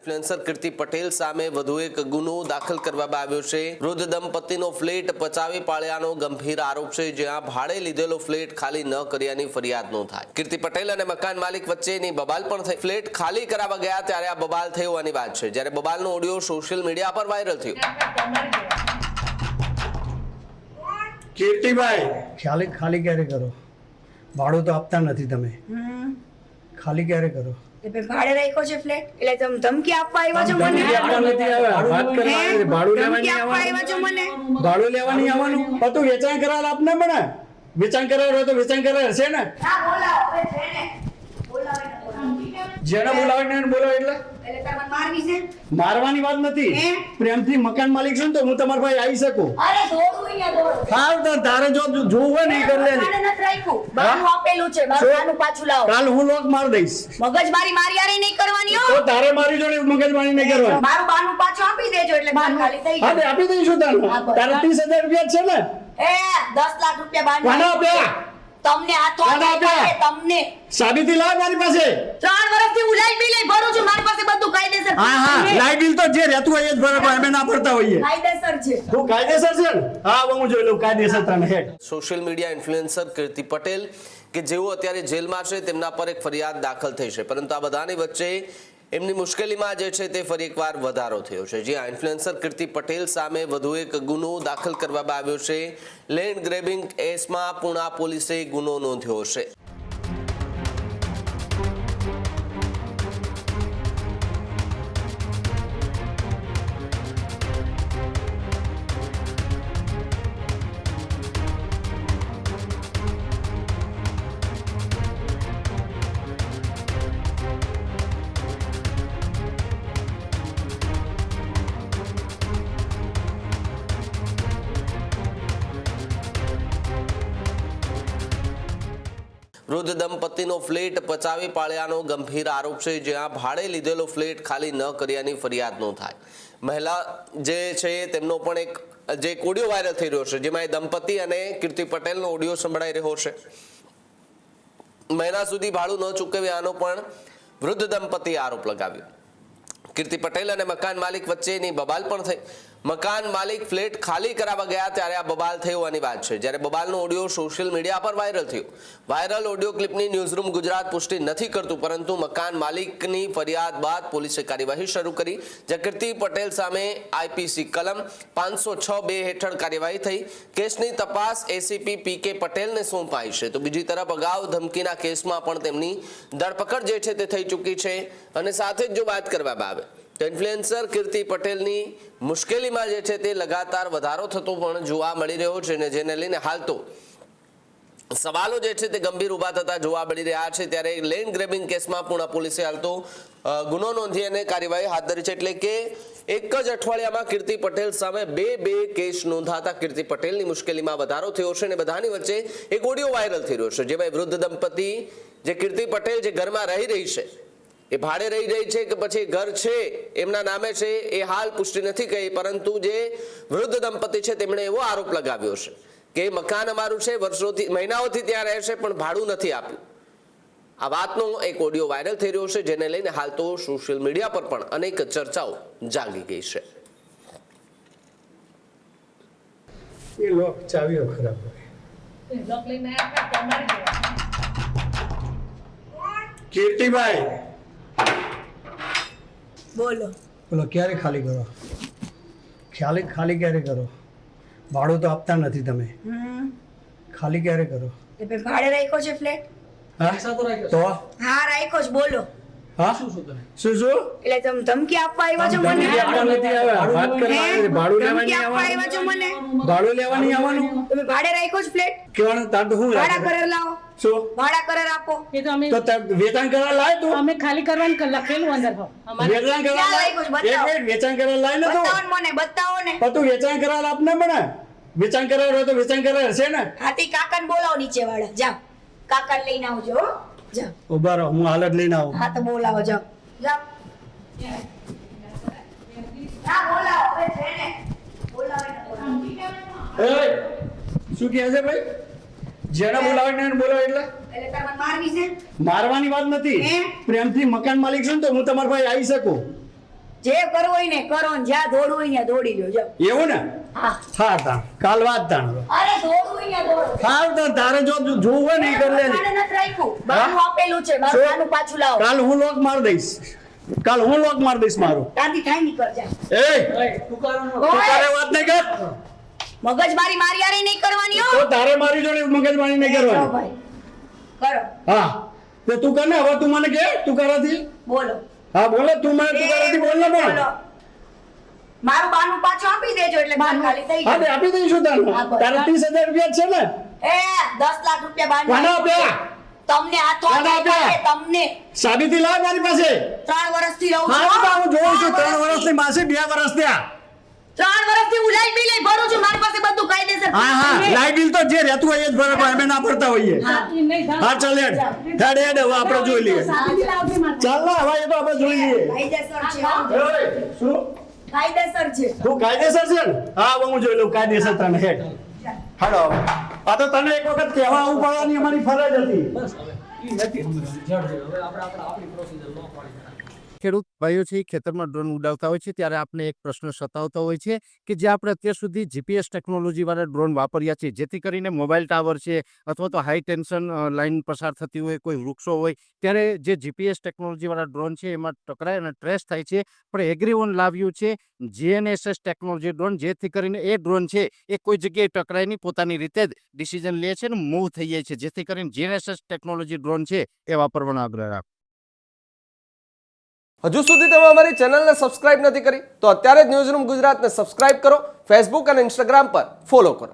Influencer કીર્તિ પટેલ સામે વધુ એક ગુનો દાખલ કરવામાં આવ્યો છે। વૃદ્ધ દંપતીનો ફ્લેટ પચાવી પાડ્યાનો ગંભીર આરોપ છે, જ્યાં ભાડે લીધેલો ફ્લેટ ખાલી ન કર્યાની ફરિયાદ નોંધાઈ। કીર્તિ પટેલ અને મકાન માલિક વચ્ચેની બબાલ પણ થઈ। ફ્લેટ ખાલી કરાવવા ગયા ત્યારે આ બબાલ થઈ હોવાની વાત છે, જ્યારે બબાલનો ઓડિયો સોશિયલ મીડિયા પર વાયરલ થયો। કીર્તિભાઈ ખાલી ક્યારે કરો? ભાડું તો આપતા નથી તમે, ખાલી ક્યારે કરો? ભાડે રાખ્યો છે ફ્લેટ એટલે તમે ધમકી આપવા આવ્યા છો મને? ભાડું લેવા નહીં આવવાનું, તો વેચાણ કરાવેલ આપને પણ વેચાણ કરાવેલ હોય તો વેચાણ કરાવેલ છે ને? જેને બોલાવે બોલાવે એટલે મારવાની વાત નથી, પ્રેમથી મકાન માલિક છું તો હું તમારા ભાઈ આવી શકું। હા તો તારે જો જોવું હોય ને એ કરી લે। આપેલું છે મારું પાછું લાવો, કાલ હું લોક માર દઈશ। મગજમારી મારી યાર નહીં કરવાની હો। તો તારે મારી જોડે મગજમારી નહીં કરવાની। મારું બાનું પાછું આપી દેજો એટલે ખાલી થઈ હા આપી દઈશું તારે 30,000 રૂપિયા છે ને? એ 10 લાખ રૂપિયા બાનું કોને આપ્યા? તમને હાથો તમને સાબિતી લાવ મારી પાસે। 3 વર્ષથી હું લાઈટ બિલ ભરું છું, મારી પાસે બધું કાયદેસર છે। હા લાઈટ બિલ તો જે રહેતું હોય એ જ ભરવા, અમે ના ભરતા હોઈએ। કાયદેસર છે તું કાયદેસર છે ને? હા હું જોઈ લઉં કાયદેસર તને હેડ। સોશિયલ મીડિયા ઇન્ફ્લુએન્સર કીર્તિ પટેલ કે જેઓ અત્યારે જેલમાં છે, તેમના પર એક ફરિયાદ દાખલ થઈ છે, પરંતુ આ બધાની વચ્ચે એમની મુશ્કેલીમાં જે છે તે ફરી એકવાર વધારો થયો છે। જ્યાં ઇન્ફ્લુએન્સર કીર્તિ પટેલ સામે વધુ એક ગુનો દાખલ કરવામાં આવ્યો છે। લેન્ડ ગ્રેબિંગ કેસમાં પુણા પોલીસે ગુનો નોંધ્યો છે। વૃદ્ધ દંપતીનો ફ્લેટ પચાવી પાડ્યાનો ગંભીર આરોપ છે, જ્યાં ભાડે લીધેલો ફ્લેટ ખાલી ન કર્યાની ફરિયાદ નોંધાઈ। મહિલા જે છે તેમનો પણ એક ઓડિયો વાયરલ થઈ રહ્યો છે, જેમાં એ દંપતી અને કીર્તિ પટેલનો ઓડિયો સંભળાઈ રહ્યો છે। મહિના સુધી ભાડું ન ચૂકવ્યાનો પણ વૃદ્ધ દંપતીએ આરોપ લગાવ્યો। કીર્તિ પટેલ અને મકાન માલિક વચ્ચેની બબાલ પણ થઈ। મકાન માલિક ફ્લેટ ખાલી કરાવવા ગયા ત્યારે આ બબાલ થઈ હોવાની વાત છે, જ્યારે બબાલનો ઓડિયો સોશિયલ મીડિયા પર વાયરલ થયો। વાયરલ ઓડિયો ક્લિપની ન્યૂઝરૂમ ગુજરાત પુષ્ટિ નથી કરતું, પરંતુ મકાન માલિકની ફરિયાદ બાદ પોલીસે કાર્યવાહી શરૂ કરી, જ્યાં કીર્તિ પટેલ સામે આઈપીસી કલમ 506(2) હેઠળ કાર્યવાહી થઈ। કેસની તપાસ એસીપી પીકે પટેલને સોંપાઈ છે, તો બીજી તરફ અગાઉ ધમકીના કેસમાં પણ તેમની ધરપકડ જે છે તે થઈ ચૂકી છે। અને સાથે જ જો વાત કરવામાં આવે તો ઇન્ફ્લુએન્સર કીર્તિ પટેલની મુશ્કેલીમાં જે છે તે લગાતાર વધારો થતો પણ જોવા મળી રહ્યો છે, ને જેને લઈને હાલ તો સવાલો જે છે તે ગંભીર ઊભા થતા જોવા મળી રહ્યા છે। ત્યારે લેન્ડ ગ્રેબિંગ કેસમાં પુણા પોલીસે હાલ તો ગુનો નોંધી અને કાર્યવાહી હાથ ધરી છે, એટલે કે એક જ અઠવાડિયામાં કીર્તિ પટેલ સામે બે કેસ નોંધાતા કીર્તિ પટેલની મુશ્કેલીમાં વધારો થયો છે। અને બધાની વચ્ચે એક ઓડિયો વાયરલ થઈ રહ્યો છે, જેમાં વૃદ્ધ દંપતી જે કીર્તિ પટેલ જે ઘરમાં રહી રહી છે, એ ભાડે રહી રહી છે કે પછી ઘર છે એમના નામે છે એ હાલ પુષ્ટિ નથી કહી, પરંતુ જે વૃદ્ધ દંપતી છે તેમણે એવો આરોપ લગાવ્યો છે કે મકાન અમારું છે, વર્ષોથી મહિનાઓથી ત્યાં રહે છે પણ ભાડું નથી આપ્યું। આ વાતનો એક ઓડિયો વાયરલ થઈ રહ્યો છે, જેને લઈને હાલ તો સોશિયલ મીડિયા પર પણ અનેક ચર્ચાઓ જાગી ગઈ છે। એ લોક ચાવીઓ ખરાબ હોય। કીર્તિભાઈ બોલો ક્યારે ખાલી કરો? ખાલી ક્યારે કરો? ભાડું તો આપતા નથી તમે, ખાલી ક્યારે કરો? ભાડે રાખ્યો છે ફ્લેટ? તો હા રાખ્યો છે, બોલો। હા શું એટલે તમે ધમકી આપવા આવ્યા છો મને? ભાડું લેવા નહીં આવવાનું, તમે ભાડે રાખ્યો છે ફ્લેટ? કેવાનું તાર તો હું ભાડા કરાર લાવો, શું ભાડા કરાર આપો। એ તો અમે વેચાણ કરાર લાય તું? અમે ખાલી કરવાનું લખેલું અંદર વેચાણ કરાર લાય, એક મિનિટ વેચાણ કરાર લાય ને તું? બતાવો ને તું વેચાણ કરાર આપને પણ વેચાણ કરાર હોય તો વેચાણ કરાર છે ને? હાથી કાકાને બોલાવો નીચે વાળા, જાઓ કાકાને લઈને આવજો હો, જાઓ। ઉભા રહો, હું હાલ જ લઈને આવું। હા તો બોલાવો, જાઓ જાઓ। હા બોલાવો, હવે છે ને બોલાવે ને બોલાવો। શું કહે છે ભાઈ? જેને બોલાવે ને બોલાવે એટલે તમને મારવી છે? મારવાની વાત નથી, પ્રેમથી મકાન માલિક છું તો હું તમારા ભાઈ આવી શકું। જે કરવું હોય ને કરો ને જ્યાં દોડવું હોય ને દોડી લો જાઓ. એવું ને હા હા તાણ કાલ વાત તાણ અરે દોડવું હોય ને દોડો. હાલ તો તારે જો જોવું હોય ને એ કરી લેજે. મારે નથી રાખ્યું. બાનું આપેલું છે મારું શું? બાનું પાછું લાવો. કાલ હું લોક મારી દઈશ મારું. ગાંધી થાય ની કરજા. તું તારે વાત નહીં કર મગજમારી મારી યારે નહીં કરવાની હો. તો તારે મારી જોડે મગજમારી નહીં કરો કરવાની. ભાઈ કરો હા તો તું કર ને હવે તું મને કે તું કરાથી બોલો. હા બોલે તું મને તું કરાથી બોલ ને પણ બોલો. મારું બાનું પાછું આપી દેજો એટલે ઘર ખાલી થઈ હા તે જાય. આપી દઈશું તને હા, બસ. તારે 30,000 રૂપિયા જ છે ને એ 10 લાખ રૂપિયા બાનું કોને આપ્યા? તમને હાથો કોને આપ્યા? તમને સાબિતી લાવ મારી પાસે 3 વર્ષથી રહું હા છું તો હું જોઉં છું 3 વર્ષની માસે 2 વર્ષ થયા 3 વર્ષથી હું લાઈટ બિલ ભરું છું મારી પાસે બધું કાયદેસર હા લાઈટ બિલ તો જે રહેતું હોય એ જ ભરવા અમે ના ભરતા હોઈએ હા ચાલ હેડ હવે આપણે જોઈ લઈએ ચાલ ના હવે એ તો આપણે જોઈ લઈએ કાયદેસર છે હો. ઓય, શું કાયદેસર છે તું કાયદેસર છે ને હા હવે હું જોઈ લઉં કાયદેસર તને હેડ હાલો આ તો તને એક વખત કહેવા આવવું પડવાની અમારી ફરજ હતી ખેડૂત ભાઈઓ છે ખેતરમાં ડ્રોન ઉડાવતા હોય છે ત્યારે આપણે એક પ્રશ્ન સતાવતો હોય છે કે જે આપણે અત્યાર સુધી જીપીએસ ટેકનોલોજીવાળા ડ્રોન વાપર્યા છે જેથી કરીને મોબાઈલ ટાવર છે અથવા તો હાઈ ટેન્શન લાઇન પસાર થતી હોય કોઈ વૃક્ષો હોય ત્યારે જે જીપીએસ ટેકનોલોજીવાળા ડ્રોન છે એમાં ટકરાય અને ટ્રેસ થાય છે પણ એગ્રીઓન લાવ્યું છે જીએનએસએસ ટેકનોલોજી ડ્રોન જેથી કરીને એ ડ્રોન છે એ કોઈ જગ્યાએ ટકરાય નહીં પોતાની રીતે જ ડિસિઝન લે છે અને મૂવ થઈ જાય છે જેથી કરીને જીએનએસએસ ટેકનોલોજી ડ્રોન છે એ વાપરવાનો આગ્રહ રાખો. હજુ સુધી તમે અમારી ચેનલને સબસ્ક્રાઇબ નથી કરી તો અત્યારે જ ન્યૂઝરૂમ ગુજરાતને સબસ્ક્રાઇબ કરો, ફેસબુક અને ઇન્સ્ટાગ્રામ પર ફોલો કરો.